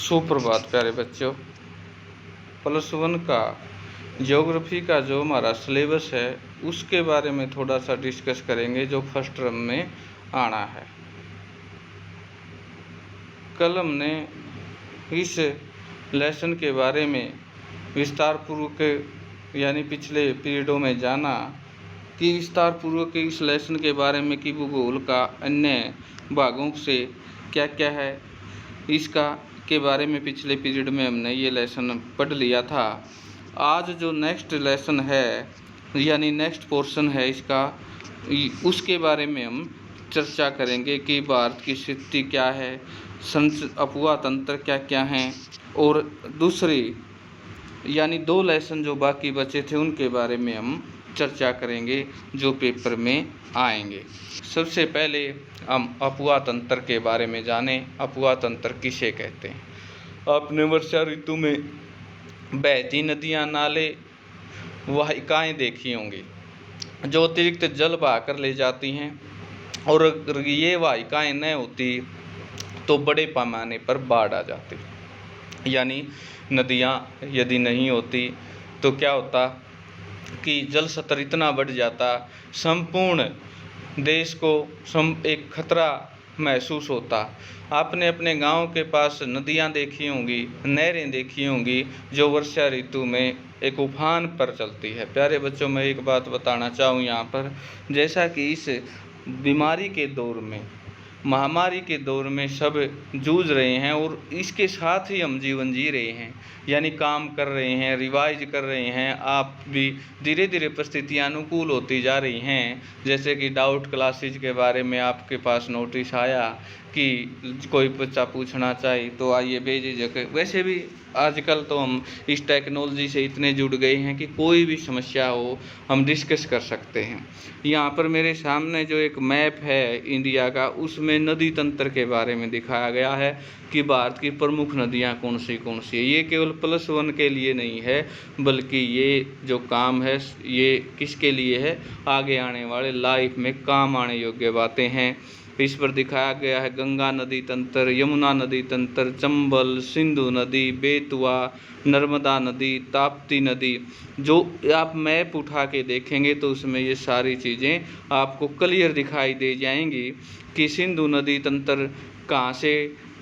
सुप्रभात प्यारे बच्चों। +1 का ज्योग्राफी का जो हमारा सिलेबस है उसके बारे में थोड़ा सा डिस्कस करेंगे, जो फर्स्ट टर्म में आना है। कल हमने इस लेसन के बारे में विस्तार पूर्वक यानी पिछले पीरियडों में जाना कि विस्तार पूर्वक इस लेसन के बारे में कि भूगोल का अन्य भागों से क्या क्या है इसका के बारे में पिछले पीरियड में हमने ये लेसन पढ़ लिया था। आज जो नेक्स्ट लेसन है यानी नेक्स्ट पोर्शन है इसका, उसके बारे में हम चर्चा करेंगे कि भारत की स्थिति क्या है, अफवाह तंत्र क्या क्या हैं, और दूसरी यानी 2 लेसन जो बाकी बचे थे उनके बारे में हम चर्चा करेंगे जो पेपर में आएंगे। सबसे पहले हम अफवाह तंत्र के बारे में जानें। अफवाह तंत्र किसे कहते हैं? आपने वर्षा ऋतु में बहती नदियाँ, नाले, वाहिकाएँ देखी होंगी जो अतिरिक्त जल बहाकर ले जाती हैं, और अगर ये वाहिकाएँ न होती तो बड़े पैमाने पर बाढ़ आ जाती। यानी नदियाँ यदि नहीं होती तो क्या होता कि जल स्तर इतना बढ़ जाता, संपूर्ण देश को एक खतरा महसूस होता। आपने अपने गांव के पास नदियां देखी होंगी, नहरें देखी होंगी जो वर्षा ऋतु में एक उफान पर चलती है। प्यारे बच्चों, मैं एक बात बताना चाहूँ यहाँ पर, जैसा कि इस बीमारी के दौर में, महामारी के दौर में सब जूझ रहे हैं और इसके साथ ही हम जीवन जी रहे हैं, यानी काम कर रहे हैं, रिवाइज कर रहे हैं। आप भी धीरे धीरे परिस्थितियाँ अनुकूल होती जा रही हैं। जैसे कि डाउट क्लासेज के बारे में आपके पास नोटिस आया कि कोई बच्चा पूछना चाहे तो आइए बेझिझक। वैसे भी आजकल तो हम इस टेक्नोलॉजी से इतने जुड़ गए हैं कि कोई भी समस्या हो हम डिस्कस कर सकते हैं। यहाँ पर मेरे सामने जो एक मैप है इंडिया का, उसमें नदी तंत्र के बारे में दिखाया गया है कि भारत की प्रमुख नदियाँ कौन सी है। ये केवल +1 के लिए नहीं है, बल्कि ये जो काम है ये किसके लिए है, आगे आने वाले लाइफ में काम आने योग्य बातें हैं। इस पर दिखाया गया है गंगा नदी तंत्र, यमुना नदी तंत्र, चंबल, सिंधु नदी, बेतवा, नर्मदा नदी, ताप्ती नदी। जो आप मैप उठा के देखेंगे तो उसमें ये सारी चीज़ें आपको क्लियर दिखाई दे जाएंगी कि सिंधु नदी तंत्र कहाँ से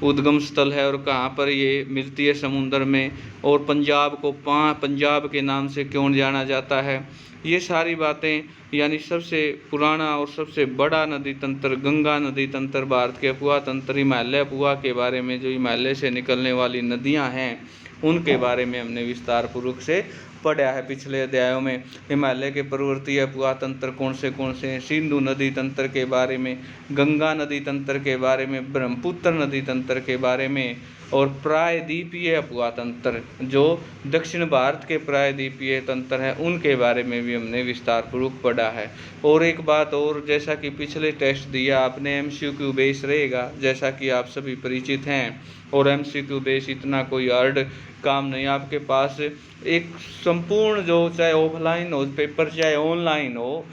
उद्गम स्थल है और कहाँ पर ये मिलती है समुद्र में, और पंजाब को पंजाब के नाम से क्यों जाना जाता है। ये सारी बातें, यानी सबसे पुराना और सबसे बड़ा नदी तंत्र गंगा नदी तंत्र, भारत के अफवाह तंत्र, हिमालय अफवाह के बारे में, जो हिमालय से निकलने वाली नदियां हैं उनके बारे में हमने विस्तार पूर्वक से पढ़ा है पिछले अध्यायों में। हिमालय के पर्वतीय अफवाह तंत्र कौन से हैं, सिंधु नदी तंत्र के बारे में, गंगा नदी तंत्र के बारे में, ब्रह्मपुत्र नदी तंत्र के बारे में, और प्रायद्वीपीय अफवाह तंत्र जो दक्षिण भारत के प्रायद्वीपीय तंत्र हैं उनके बारे में भी हमने विस्तार पूर्वक पढ़ा है। और एक बात और, जैसा कि पिछले टेस्ट दिया आपने, MCQ बेस रहेगा, जैसा कि आप सभी परिचित हैं, और MCQ बेस इतना कोई हार्ड काम नहीं। आपके पास एक संपूर्ण जो चाहे ऑफलाइन हो पेपर चाहे ऑनलाइन हो,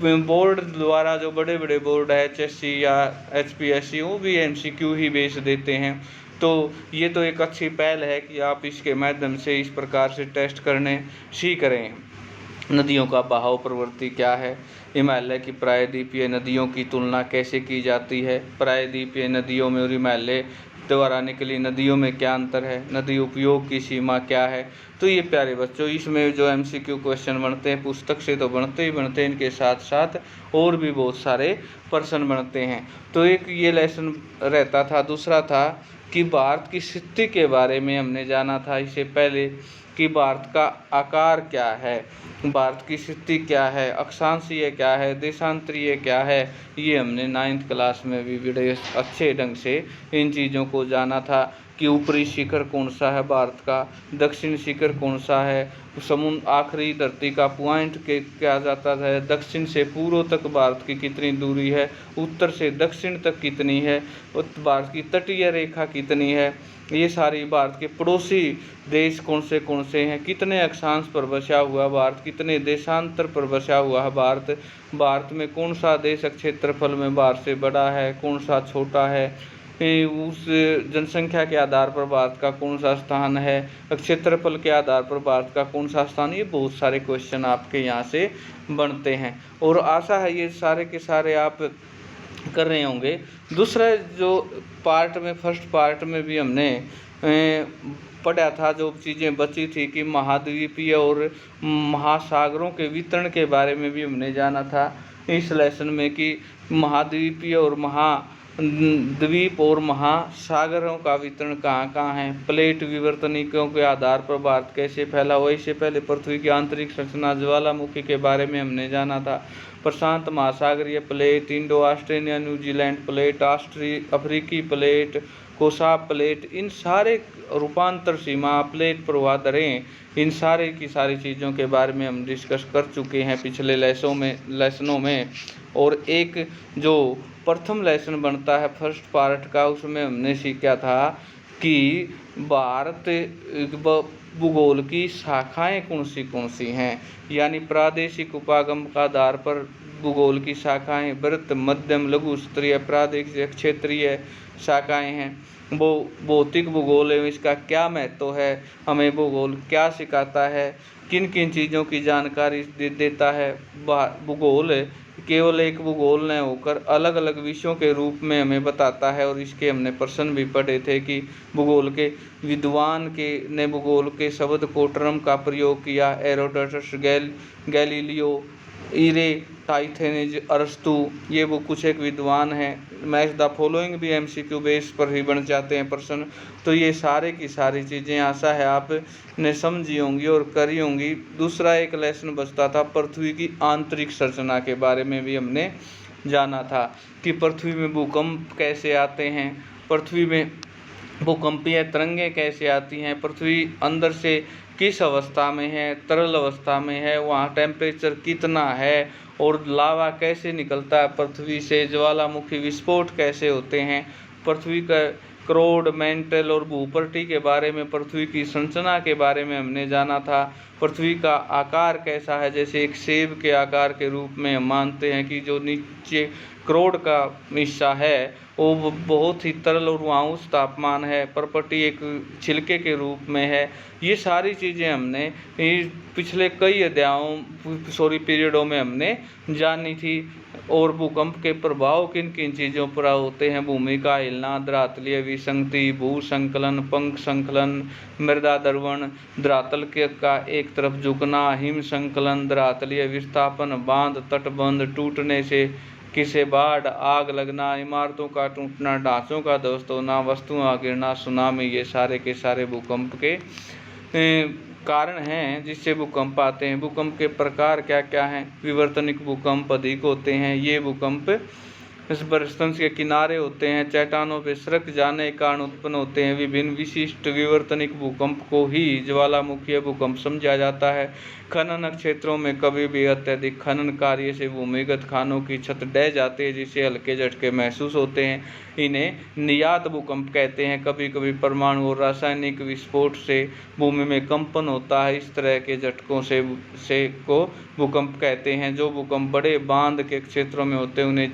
बोर्ड द्वारा जो बड़े बड़े बोर्ड है HSC या HPSC वो भी MCQ ही बेस देते हैं। तो ये तो एक अच्छी पहल है कि आप इसके माध्यम से इस प्रकार से टेस्ट करने सीख रहे हैं। नदियों का बहाव प्रवृत्ति क्या है, हिमालय की प्रायद्वीपीय नदियों की तुलना कैसे की जाती है, प्रायद्वीपीय नदियों में और हिमालय द्वारा निकली नदियों में क्या अंतर है, नदी उपयोग की सीमा क्या है। तो ये प्यारे बच्चों, इसमें जो MCQ क्वेश्चन बनते हैं पुस्तक से तो बनते ही बनते हैं, इनके साथ साथ और भी बहुत सारे प्रश्न बनते हैं। तो एक ये लेसन रहता था। दूसरा था कि भारत की स्थिति के बारे में हमने जाना था इससे पहले कि भारत का आकार क्या है, भारत की स्थिति क्या है, अक्षांशीय क्या है, देशांतरीय क्या है। ये हमने 9th क्लास में भी बड़े अच्छे ढंग से इन चीज़ों को जाना था कि ऊपरी शिखर कौन सा है भारत का, दक्षिण शिखर कौन सा है, समुद्र आखिरी धरती का पॉइंट के क्या जाता है, दक्षिण से पूर्व तक भारत की कितनी दूरी है, उत्तर से दक्षिण तक कितनी है, भारत की तटीय रेखा कितनी है, ये सारी भारत के पड़ोसी देश कौन से हैं, कितने अक्षांश पर बसा हुआ भारत, कितने देशांतर पर बसा हुआ है भारत में कौन सा देश क्षेत्रफल में भारत से बड़ा है, कौन सा छोटा है, उस जनसंख्या के आधार पर भारत का कौन सा स्थान है, क्षेत्रफल के आधार पर भारत का कौन सा स्थान, ये बहुत सारे क्वेश्चन आपके यहाँ से बनते हैं और आशा है ये सारे के सारे आप कर रहे होंगे। दूसरा जो पार्ट में फर्स्ट पार्ट में भी हमने पढ़ा था, जो चीज़ें बची थी कि महाद्वीपीय और महासागरों के वितरण के बारे में भी हमने जाना था इस लेसन में कि महाद्वीपीय और महाद्वीप और महासागरों का वितरण कहाँ कहाँ है। प्लेट विवर्तनिकों के आधार पर भारत कैसे फैला हुआ, इससे पहले पृथ्वी की आंतरिक संरचना ज्वालामुखी के बारे में हमने जाना था। प्रशांत महासागरीय plate, Indo Australia New Zealand plate, अफ्रीकी प्लेट, कोसा प्लेट, इन सारे रूपांतर सीमा प्लेट प्रवाह दरें, इन सारे की सारी चीज़ों के बारे में हम डिस्कस कर चुके हैं पिछले लेसनों में। और एक जो प्रथम लेसन बनता है फर्स्ट पार्ट का, उसमें हमने सीखा था कि भारत भूगोल की शाखाएं कौन सी हैं, यानी प्रादेशिक उपागम का आधार पर भूगोल की शाखाएं वृत्त, मध्यम, लघु स्तरीय, प्रादेशिक, क्षेत्रीय शाखाएं हैं। वो भौतिक भूगोल है, इसका क्या महत्व है, हमें भूगोल क्या सिखाता है, किन किन चीज़ों की जानकारी देता है। भूगोल केवल एक भूगोल न होकर अलग अलग विषयों के रूप में हमें बताता है। और इसके हमने प्रश्न भी पढ़े थे कि भूगोल के विद्वान ने भूगोल के शब्द को टर्म का प्रयोग किया। हेरोडोटस, गैलीलियो, टाइथेनेज, अरस्तु, ये वो कुछ एक विद्वान हैं। मैच द फॉलोइंग भी MCQ बेस पर ही बन जाते हैं प्रश्न। तो ये सारे की सारी चीज़ें आशा है आपने समझी होंगी और करी होंगी। दूसरा एक लेसन बचता था, पृथ्वी की आंतरिक संरचना के बारे में भी हमने जाना था कि पृथ्वी में भूकंप कैसे आते हैं, पृथ्वी में भूकंपीय तरंगें कैसे आती हैं, पृथ्वी अंदर से किस अवस्था में है, तरल अवस्था में है, वहाँ टेम्परेचर कितना है, और लावा कैसे निकलता है पृथ्वी से, ज्वालामुखी विस्फोट कैसे होते हैं, पृथ्वी का क्रोड, मेंटल और भूपर्टी के बारे में, पृथ्वी की संरचना के बारे में हमने जाना था। पृथ्वी का आकार कैसा है, जैसे एक सेब के आकार के रूप में हम मानते हैं कि जो नीचे क्रोड का हिस्सा है वो बहुत ही तरल और वहाँ उच्च तापमान है, पर्पटी एक छिलके के रूप में है। ये सारी चीज़ें हमने पिछले कई पीरियडों में हमने जानी थी। और भूकंप के प्रभाव किन किन चीज़ों पर होते हैं, भूमि का हिलना, धरातलीय विसंगति, भू संकलन, पंख संकलन, मृदा द्रवण, धरातल का एक तरफ झुकना, हिम संकलन, धरातलीय विस्थापन, बांध तटबंध टूटने से किसे बाढ़, आग लगना, इमारतों का टूटना, ढांचों का ध्वस्त होना, वस्तुओं का गिरना, सुनामी, ये सारे के सारे भूकंप के कारण हैं जिससे भूकंप आते हैं। भूकंप के प्रकार क्या क्या हैं, विवर्तनिक भूकंप अधिक होते हैं। ये भूकंप बरस्तंस के किनारे होते हैं, चट्टानों पे सरक जाने के कारण उत्पन्न होते हैं। विभिन्न विशिष्ट विवर्तनिक भूकंप को ही ज्वालामुखीय भूकंप समझा जाता है। खनन क्षेत्रों में कभी भी अत्यधिक खनन कार्य से भूमिगत खानों की छत ढह जाती है, जिससे हल्के झटके महसूस होते हैं। इन्हें नियात भूकंप कहते हैं। कभी कभी परमाणु और रासायनिक विस्फोट से भूमि में कंपन होता है। इस तरह के झटकों से को भूकंप कहते हैं। जो भूकंप बड़े बांध के क्षेत्रों में होते हैं उन्हें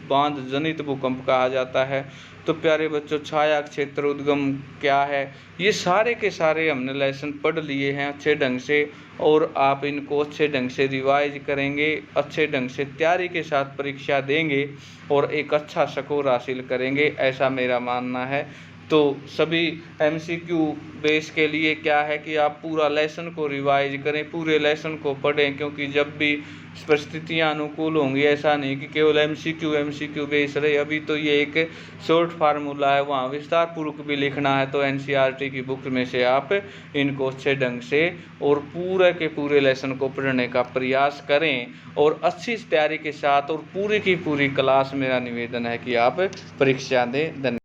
बांध जनित भूकंप कहा जाता है। तो प्यारे बच्चों, छाया क्षेत्र उद्गम क्या है, ये सारे के सारे हमने लेसन पढ़ लिए हैं अच्छे ढंग से, और आप इनको अच्छे ढंग से रिवाइज करेंगे, अच्छे ढंग से तैयारी के साथ परीक्षा देंगे और एक अच्छा स्कोर हासिल करेंगे, ऐसा मेरा मानना है। तो सभी MCQ बेस के लिए क्या है कि आप पूरा लेसन को रिवाइज करें, पूरे लेसन को पढ़ें, क्योंकि जब भी परिस्थितियाँ अनुकूल होंगी, ऐसा नहीं कि केवल MCQ बेस रहे। अभी तो ये एक शॉर्ट फार्मूला है, वहाँ विस्तार पूर्वक भी लिखना है, तो NCERT की बुक में से आप इनको अच्छे ढंग से और पूरे के पूरे लेसन को पढ़ने का प्रयास करें और अच्छी तैयारी के साथ और पूरी की पूरी क्लास, मेरा निवेदन है कि आप परीक्षा दें। धन्यवाद।